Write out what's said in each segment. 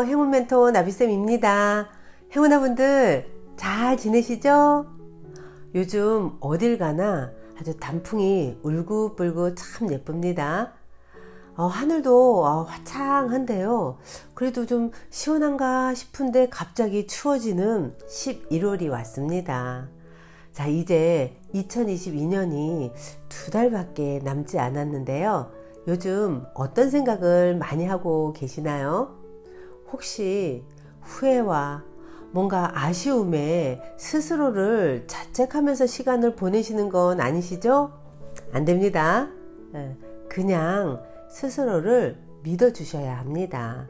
안녕하세요. 행운 멘토 나비쌤입니다. 행운아분들 잘 지내시죠? 요즘 어딜 가나 아주 단풍이 울긋불긋 참 예쁩니다. 하늘도 화창한데요. 그래도 좀 시원한가 싶은데 갑자기 추워지는 11월이 왔습니다. 자, 이제 2022년이 2달밖에 남지 않았는데요. 요즘 어떤 생각을 많이 하고 계시나요? 혹시 후회와 뭔가 아쉬움에 스스로를 자책하면서 시간을 보내시는 건 아니시죠? 안 됩니다. 그냥 스스로를 믿어주셔야 합니다.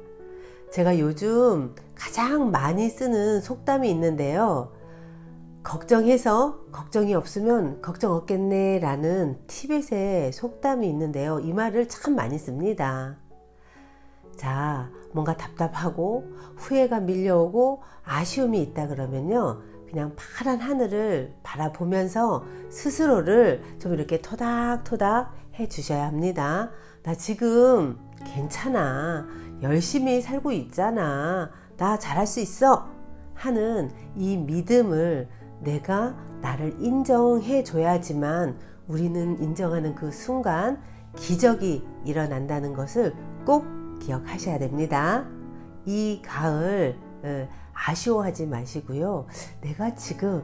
제가 요즘 가장 많이 쓰는 속담이 있는데요. 걱정해서 걱정이 없으면 걱정 없겠네 라는 티벳의 속담이 있는데요. 이 말을 참 많이 씁니다. 자, 뭔가 답답하고 후회가 밀려오고 아쉬움이 있다 그러면요, 그냥 파란 하늘을 바라보면서 스스로를 좀 이렇게 토닥토닥 해 주셔야 합니다. 나 지금 괜찮아, 열심히 살고 있잖아, 나 잘할 수 있어 하는 이 믿음을 내가 나를 인정해 줘야지만 우리는 인정하는 그 순간 기적이 일어난다는 것을 꼭 기억하셔야 됩니다. 이 가을 아쉬워하지 마시고요. 내가 지금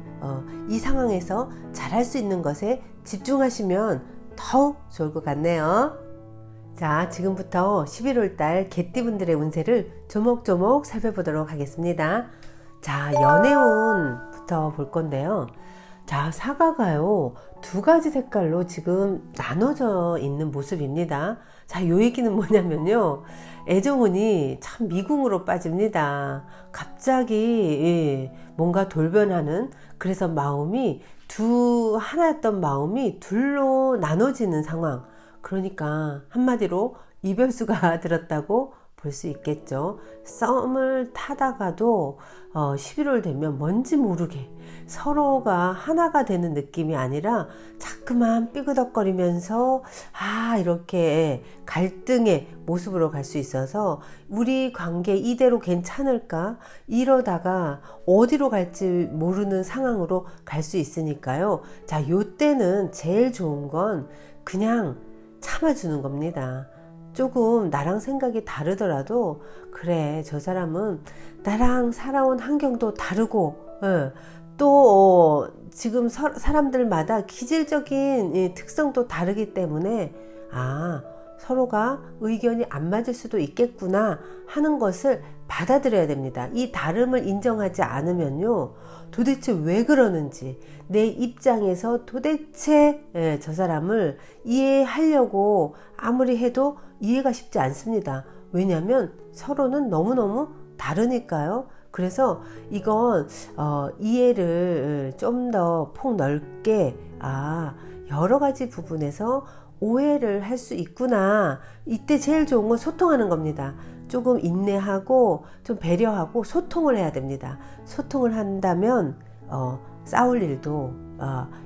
이 상황에서 잘할 수 있는 것에 집중하시면 더욱 좋을 것 같네요. 자, 지금부터 11월달 개띠분들의 운세를 조목조목 살펴보도록 하겠습니다. 자, 연애운부터 볼 건데요. 자, 사과가요, 두 가지 색깔로 지금 나눠져 있는 모습입니다. 자, 요 얘기는 뭐냐면요, 애정운이 참 미궁으로 빠집니다. 갑자기 뭔가 돌변하는, 그래서 마음이 하나였던 마음이 둘로 나눠지는 상황. 그러니까 한마디로 이별수가 들었다고 볼 수 있겠죠. 썸을 타다가도 11월 되면 뭔지 모르게 서로가 하나가 되는 느낌이 아니라 자꾸만 삐그덕거리면서 이렇게 갈등의 모습으로 갈 수 있어서 우리 관계 이대로 괜찮을까? 이러다가 어디로 갈지 모르는 상황으로 갈 수 있으니까요. 자, 요때는 제일 좋은 건 그냥 참아주는 겁니다. 조금 나랑 생각이 다르더라도 그래, 저 사람은 나랑 살아온 환경도 다르고 또 지금 사람들마다 기질적인 특성도 다르기 때문에 서로가 의견이 안 맞을 수도 있겠구나 하는 것을 받아들여야 됩니다. 이 다름을 인정하지 않으면요, 도대체 왜 그러는지, 내 입장에서 도대체 저 사람을 이해하려고 아무리 해도 이해가 쉽지 않습니다. 왜냐하면 서로는 너무너무 다르니까요. 그래서 이건 이해를 좀 더 폭넓게 여러 가지 부분에서 오해를 할 수 있구나. 이때 제일 좋은 건 소통하는 겁니다. 조금 인내하고 좀 배려하고 소통을 해야 됩니다. 소통을 한다면 싸울 일도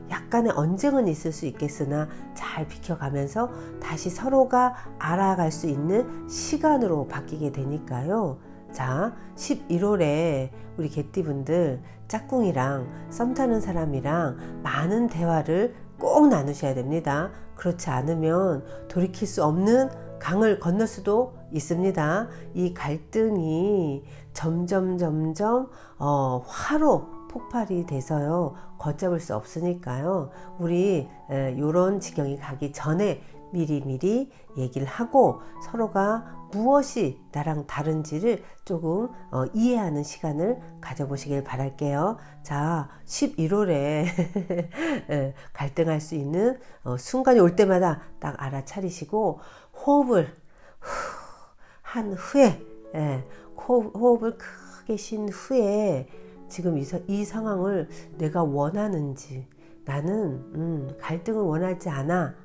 약간의 언쟁은 있을 수 있겠으나 잘 비켜가면서 다시 서로가 알아갈 수 있는 시간으로 바뀌게 되니까요. 자, 11월에 우리 개띠분들 짝꿍이랑 썸 타는 사람이랑 많은 대화를 꼭 나누셔야 됩니다. 그렇지 않으면 돌이킬 수 없는 강을 건널 수도 있습니다. 이 갈등이 점점 화로 폭발이 돼서요, 걷잡을 수 없으니까요. 우리 요런 지경이 가기 전에 미리 얘기를 하고 서로가 무엇이 나랑 다른지를 조금 이해하는 시간을 가져보시길 바랄게요. 자, 11월에 갈등할 수 있는 순간이 올 때마다 딱 알아차리시고 호흡을 한 후에 호흡을 크게 쉰 후에 지금 이 상황을 내가 원하는지, 나는 갈등을 원하지 않아,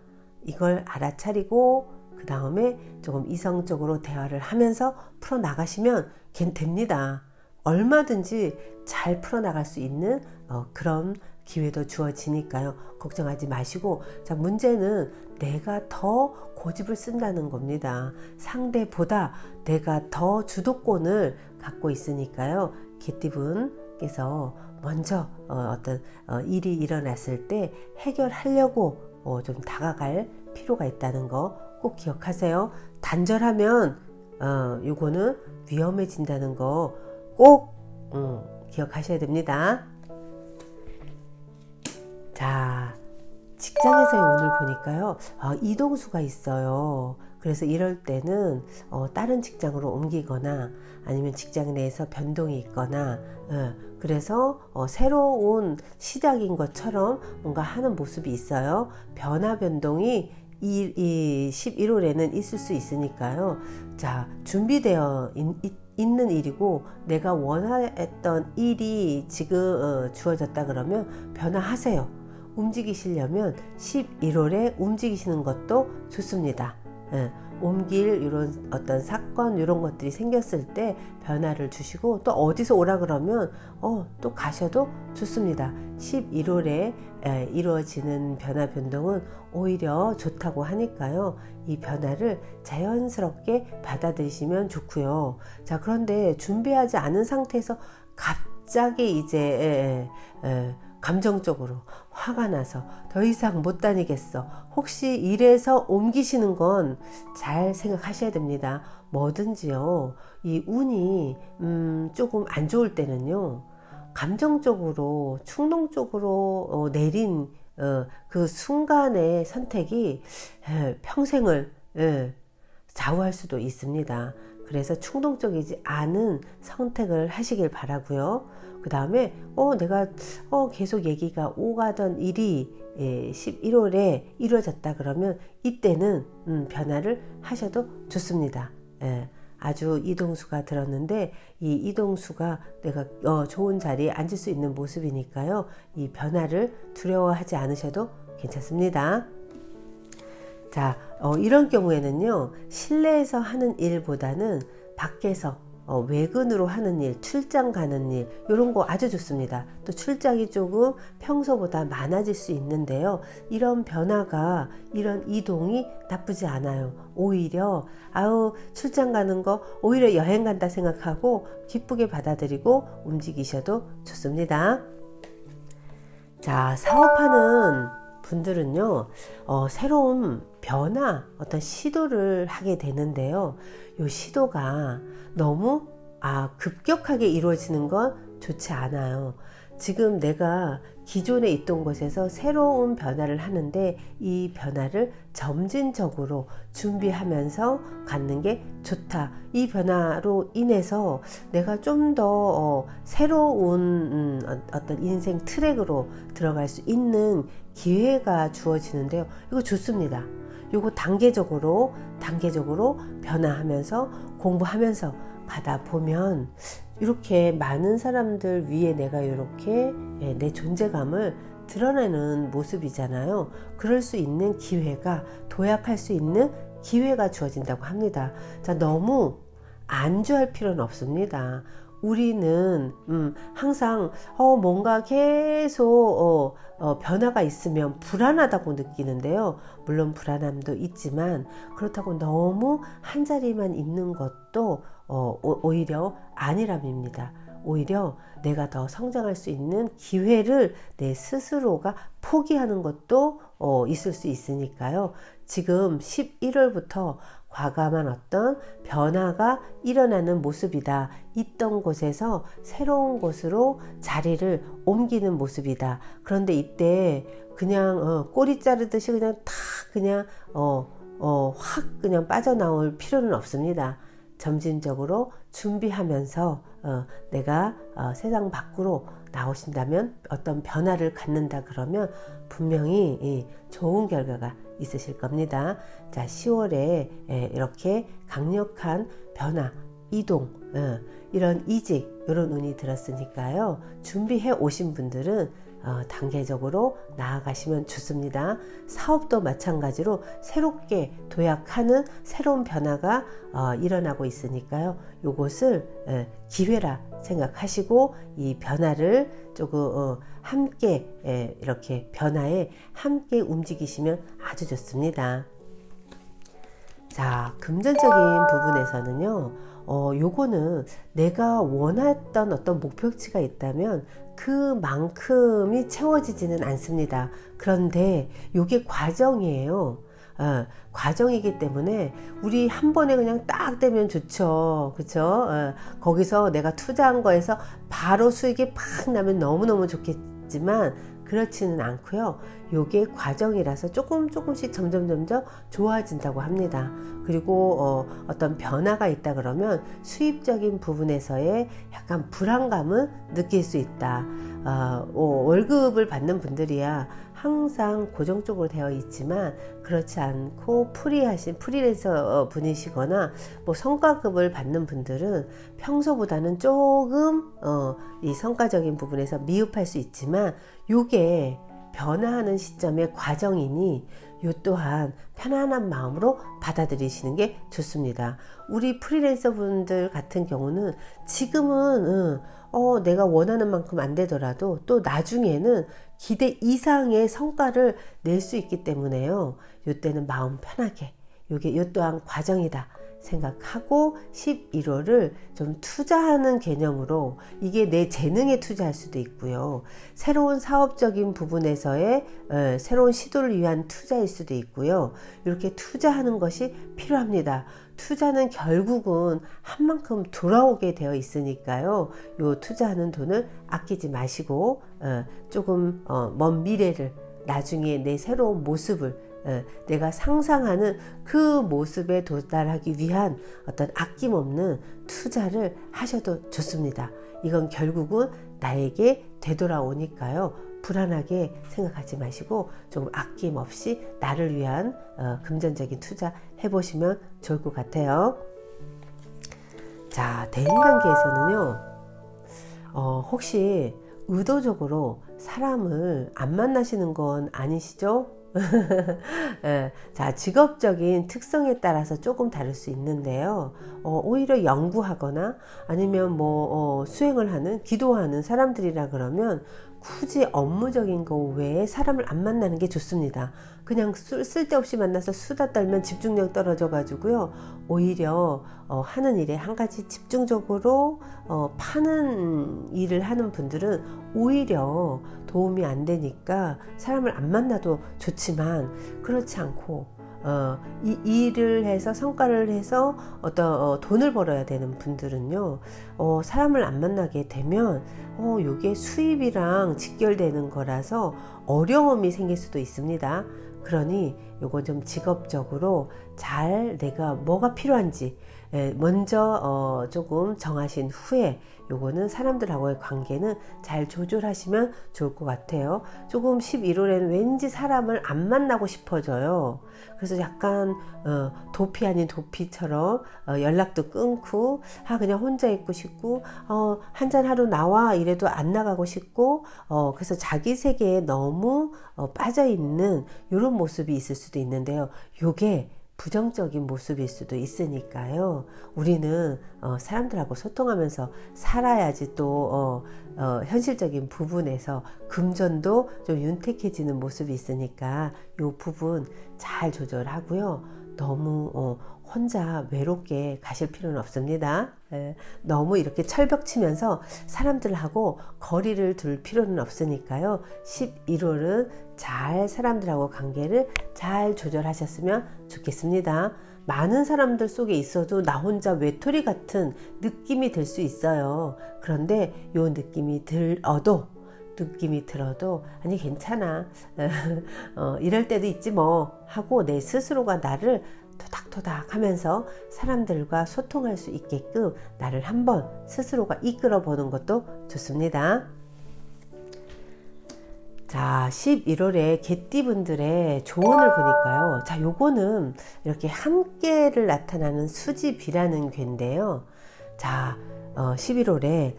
이걸 알아차리고 그 다음에 조금 이성적으로 대화를 하면서 풀어나가시면 됩니다. 얼마든지 잘 풀어나갈 수 있는 그런 기회도 주어지니까요. 걱정하지 마시고, 자, 문제는 내가 더 고집을 쓴다는 겁니다. 상대보다 내가 더 주도권을 갖고 있으니까요. 개띠분께서 먼저 어떤 일이 일어났을 때 해결하려고 좀 다가갈 필요가 있다는 거 꼭 기억하세요. 단절하면 요거는 위험해진다는 거 꼭 기억하셔야 됩니다. 자, 직장에서의 오늘 보니까요, 이동수가 있어요. 그래서 이럴 때는 다른 직장으로 옮기거나 아니면 직장 내에서 변동이 있거나, 그래서 새로운 시작인 것처럼 뭔가 하는 모습이 있어요. 변화 변동이 이 11월에는 있을 수 있으니까요. 자, 준비되어 있는 일이고 내가 원했던 일이 지금 주어졌다 그러면 변화하세요. 움직이시려면 11월에 움직이시는 것도 좋습니다. 옮길 이런 어떤 사건 이런 것들이 생겼을 때 변화를 주시고, 또 어디서 오라 그러면 또 가셔도 좋습니다. 11월에 이루어지는 변화 변동은 오히려 좋다고 하니까요. 이 변화를 자연스럽게 받아들이시면 좋고요. 자, 그런데 준비하지 않은 상태에서 갑자기 이제 감정적으로 화가 나서 더 이상 못 다니겠어. 혹시 이래서 옮기시는 건 잘 생각하셔야 됩니다. 뭐든지요. 이 운이 조금 안 좋을 때는요. 감정적으로 충동적으로 내린 그 순간의 선택이 평생을 좌우할 수도 있습니다. 그래서 충동적이지 않은 선택을 하시길 바라고요. 그 다음에 내가 계속 얘기가 오가던 일이 11월에 이루어졌다 그러면 이때는 변화를 하셔도 좋습니다. 아주 이동수가 들었는데 이 이동수가 내가 좋은 자리에 앉을 수 있는 모습이니까요. 이 변화를 두려워하지 않으셔도 괜찮습니다. 자, 이런 경우에는요, 실내에서 하는 일보다는 밖에서 외근으로 하는 일, 출장 가는 일, 이런 거 아주 좋습니다. 또 출장이 조금 평소보다 많아질 수 있는데요. 이런 변화가, 이런 이동이 나쁘지 않아요. 오히려 출장 가는 거 오히려 여행 간다 생각하고 기쁘게 받아들이고 움직이셔도 좋습니다. 자, 사업하는 분들은요, 새로운 변화, 어떤 시도를 하게 되는데요. 이 시도가 너무 급격하게 이루어지는 건 좋지 않아요. 지금 내가 기존에 있던 곳에서 새로운 변화를 하는데 이 변화를 점진적으로 준비하면서 갖는 게 좋다. 이 변화로 인해서 내가 좀 더 새로운 어떤 인생 트랙으로 들어갈 수 있는 기회가 주어지는데요. 이거 좋습니다. 이거 단계적으로 변화하면서 공부하면서 가다 보면 이렇게 많은 사람들 위에 내가 이렇게 내 존재감을 드러내는 모습이잖아요. 그럴 수 있는 기회가, 도약할 수 있는 기회가 주어진다고 합니다. 자, 너무 안주할 필요는 없습니다. 우리는 항상 뭔가 계속 변화가 있으면 불안하다고 느끼는데요. 물론 불안함도 있지만 그렇다고 너무 한자리만 있는 것도 오히려 아니랍니다. 오히려 내가 더 성장할 수 있는 기회를 내 스스로가 포기하는 것도 있을 수 있으니까요. 지금 11월부터 과감한 어떤 변화가 일어나는 모습이다. 있던 곳에서 새로운 곳으로 자리를 옮기는 모습이다. 그런데 이때 그냥 꼬리 자르듯이 그냥 탁 그냥 확 그냥 빠져나올 필요는 없습니다. 점진적으로 준비하면서 내가 세상 밖으로 나오신다면, 어떤 변화를 갖는다 그러면 분명히 좋은 결과가 있으실 겁니다. 자, 10월에 이렇게 강력한 변화, 이동, 이런 이직, 이런 운이 들었으니까요. 준비해 오신 분들은 단계적으로 나아가시면 좋습니다. 사업도 마찬가지로 새롭게 도약하는 새로운 변화가 일어나고 있으니까요. 요것을 기회라 생각하시고 이 변화를 조금 함께 이렇게 변화에 함께 움직이시면 아주 좋습니다. 자, 금전적인 부분에서는요, 요거는 내가 원했던 어떤 목표치가 있다면 그만큼이 채워지지는 않습니다. 그런데 요게 과정이에요. 과정이기 때문에 우리 한 번에 그냥 딱 되면 좋죠. 그쵸? 거기서 내가 투자한 거에서 바로 수익이 팍 나면 너무너무 좋겠지만 그렇지는 않고요. 요게 과정이라서 조금씩 점점 좋아진다고 합니다. 그리고 어떤 변화가 있다 그러면 수입적인 부분에서의 약간 불안감은 느낄 수 있다. 월급을 받는 분들이야 항상 고정적으로 되어 있지만 그렇지 않고 프리랜서 분이시거나 뭐 성과급을 받는 분들은 평소보다는 조금 이 성과적인 부분에서 미흡할 수 있지만 요게 변화하는 시점의 과정이니 요 또한 편안한 마음으로 받아들이시는 게 좋습니다. 우리 프리랜서 분들 같은 경우는 지금은 내가 원하는 만큼 안 되더라도 또 나중에는 기대 이상의 성과를 낼 수 있기 때문에요. 요때는 마음 편하게 요 또한 과정이다 생각하고 11월을 좀 투자하는 개념으로 이게 내 재능에 투자할 수도 있고요. 새로운 사업적인 부분에서의 새로운 시도를 위한 투자일 수도 있고요. 이렇게 투자하는 것이 필요합니다. 투자는 결국은 한 만큼 돌아오게 되어 있으니까요. 요 투자하는 돈을 아끼지 마시고 조금 먼 미래를 나중에 내 새로운 모습을 내가 상상하는 그 모습에 도달하기 위한 어떤 아낌없는 투자를 하셔도 좋습니다. 이건 결국은 나에게 되돌아오니까요. 불안하게 생각하지 마시고 조금 아낌없이 나를 위한 금전적인 투자 해보시면 좋을 것 같아요. 자, 대인관계에서는요. 혹시 의도적으로 사람을 안 만나시는 건 아니시죠? 자, 직업적인 특성에 따라서 조금 다를 수 있는데요. 오히려 연구하거나 아니면 뭐 수행을 하는, 기도하는 사람들이라 그러면 굳이 업무적인 거 외에 사람을 안 만나는 게 좋습니다. 그냥 쓸데없이 만나서 수다 떨면 집중력 떨어져 가지고요. 오히려 하는 일에 한 가지 집중적으로 파는 일을 하는 분들은 오히려 도움이 안 되니까 사람을 안 만나도 좋지만 그렇지 않고 이 일을 해서 성과를 해서 어떤 돈을 벌어야 되는 분들은요, 사람을 안 만나게 되면 요게 수입이랑 직결되는 거라서 어려움이 생길 수도 있습니다. 그러니 요거 좀 직업적으로 잘 내가 뭐가 필요한지 먼저 조금 정하신 후에 요거는 사람들하고의 관계는 잘 조절하시면 좋을 것 같아요. 조금 11월에는 왠지 사람을 안 만나고 싶어져요. 그래서 약간 도피 아닌 도피처럼 연락도 끊고 그냥 혼자 있고 싶고 한잔하러 나와 이래도 안 나가고 싶고 그래서 자기 세계에 너무 빠져있는 이런 모습이 있을 수도 있는데요. 요게 부정적인 모습일 수도 있으니까요. 우리는 사람들하고 소통하면서 살아야지 또 현실적인 부분에서 금전도 좀 윤택해지는 모습이 있으니까 이 부분 잘 조절하고요. 너무 혼자 외롭게 가실 필요는 없습니다. 너무 이렇게 철벽 치면서 사람들하고 거리를 둘 필요는 없으니까요. 11월은 잘 사람들하고 관계를 잘 조절하셨으면 좋겠습니다. 많은 사람들 속에 있어도 나 혼자 외톨이 같은 느낌이 들 수 있어요. 그런데 이 느낌이 들어도 아니 괜찮아 이럴 때도 있지 뭐 하고 내 스스로가 나를 토닥토닥 하면서 사람들과 소통할 수 있게끔 나를 한번 스스로가 이끌어 보는 것도 좋습니다. 자, 11월에 개띠분들의 조언을 보니까요. 자, 요거는 이렇게 함께를 나타나는 수집이라는 괴인데요. 자, 11월에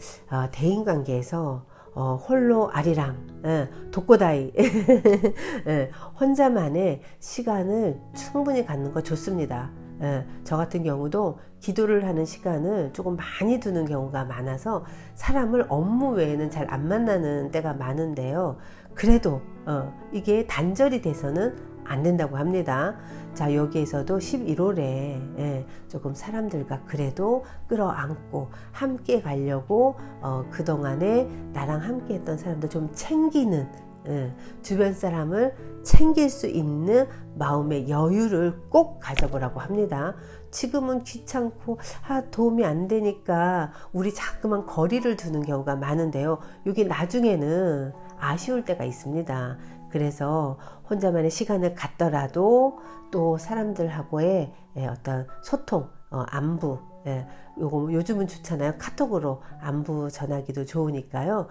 대인관계에서 홀로 아리랑, 독고다이 혼자만의 시간을 충분히 갖는 거 좋습니다. 저 같은 경우도 기도를 하는 시간을 조금 많이 두는 경우가 많아서 사람을 업무 외에는 잘 안 만나는 때가 많은데요. 그래도 이게 단절이 돼서는 안 된다고 합니다. 자, 여기에서도 11월에 조금 사람들과 그래도 끌어안고 함께 가려고 그동안에 나랑 함께 했던 사람들 좀 챙기는, 주변 사람을 챙길 수 있는 마음의 여유를 꼭 가져보라고 합니다. 지금은 귀찮고 도움이 안 되니까 우리 자꾸만 거리를 두는 경우가 많은데요. 이게 나중에는 아쉬울 때가 있습니다. 그래서 혼자만의 시간을 갖더라도 또 사람들하고의 어떤 소통, 안부, 요즘은 좋잖아요. 카톡으로 안부 전하기도 좋으니까요.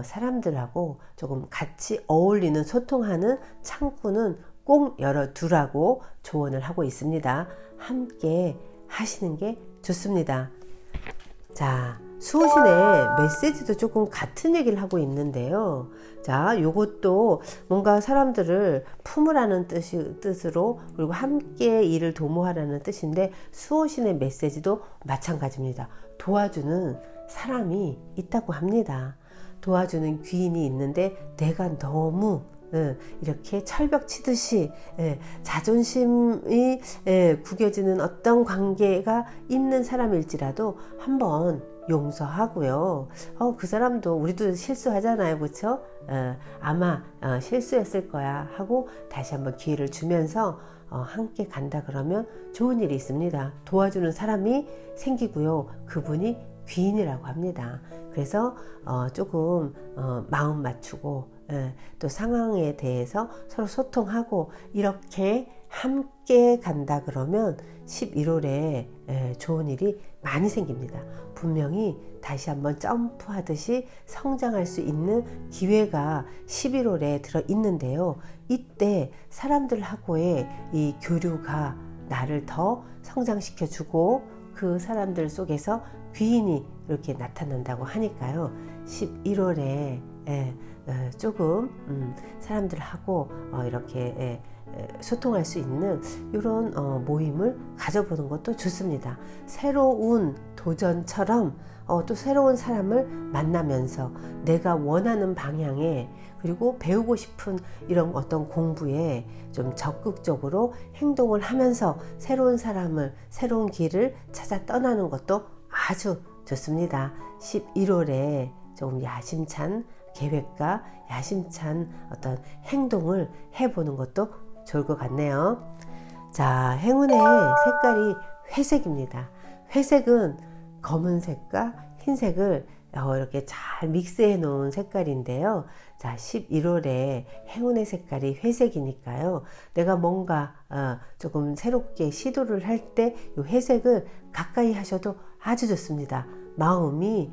사람들하고 조금 같이 어울리는 소통하는 창구는 꼭 열어두라고 조언을 하고 있습니다. 함께 하시는 게 좋습니다. 자, 수호신의 메시지도 조금 같은 얘기를 하고 있는데요. 자, 요것도 뭔가 사람들을 품으라는 뜻으로, 그리고 함께 일을 도모하라는 뜻인데, 수호신의 메시지도 마찬가지입니다. 도와주는 사람이 있다고 합니다. 도와주는 귀인이 있는데 내가 너무 이렇게 철벽 치듯이 자존심이 구겨지는 어떤 관계가 있는 사람일지라도 한번 용서하고요. 그 사람도, 우리도 실수하잖아요, 그렇죠? 아마 실수였을 거야 하고 다시 한번 기회를 주면서 함께 간다 그러면 좋은 일이 있습니다. 도와주는 사람이 생기고요. 그분이 귀인이라고 합니다. 그래서 조금 마음 맞추고 또 상황에 대해서 서로 소통하고 이렇게 함께 간다 그러면 11월에 좋은 일이 많이 생깁니다. 분명히 다시 한번 점프하듯이 성장할 수 있는 기회가 11월에 들어 있는데요. 이때 사람들하고의 이 교류가 나를 더 성장시켜 주고 그 사람들 속에서 귀인이 이렇게 나타난다고 하니까요. 11월에 조금 사람들하고 이렇게 소통할 수 있는 이런 모임을 가져보는 것도 좋습니다. 새로운 도전처럼 또 새로운 사람을 만나면서 내가 원하는 방향에, 그리고 배우고 싶은 이런 어떤 공부에 좀 적극적으로 행동을 하면서 새로운 사람을, 새로운 길을 찾아 떠나는 것도 아주 좋습니다. 11월에 조금 야심찬 계획과 야심찬 어떤 행동을 해보는 것도 좋을 것 같네요. 자, 행운의 색깔이 회색입니다. 회색은 검은색과 흰색을 이렇게 잘 믹스해 놓은 색깔인데요. 자, 11월에 행운의 색깔이 회색이니까요. 내가 뭔가 조금 새롭게 시도를 할 때 이 회색을 가까이 하셔도 아주 좋습니다. 마음이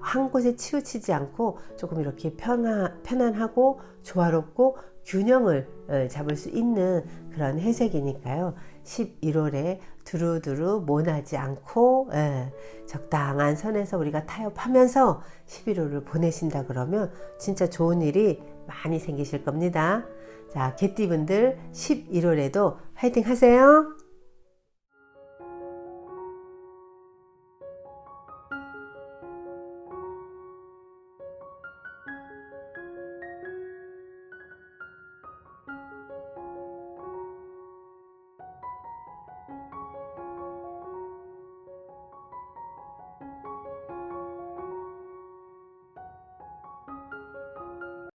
한 곳에 치우치지 않고 조금 이렇게 편안하고 조화롭고 균형을 잡을 수 있는 그런 회색이니까요. 11월에 두루두루 모나지 않고 적당한 선에서 우리가 타협하면서 11월을 보내신다 그러면 진짜 좋은 일이 많이 생기실 겁니다. 자, 개띠분들 11월에도 화이팅 하세요.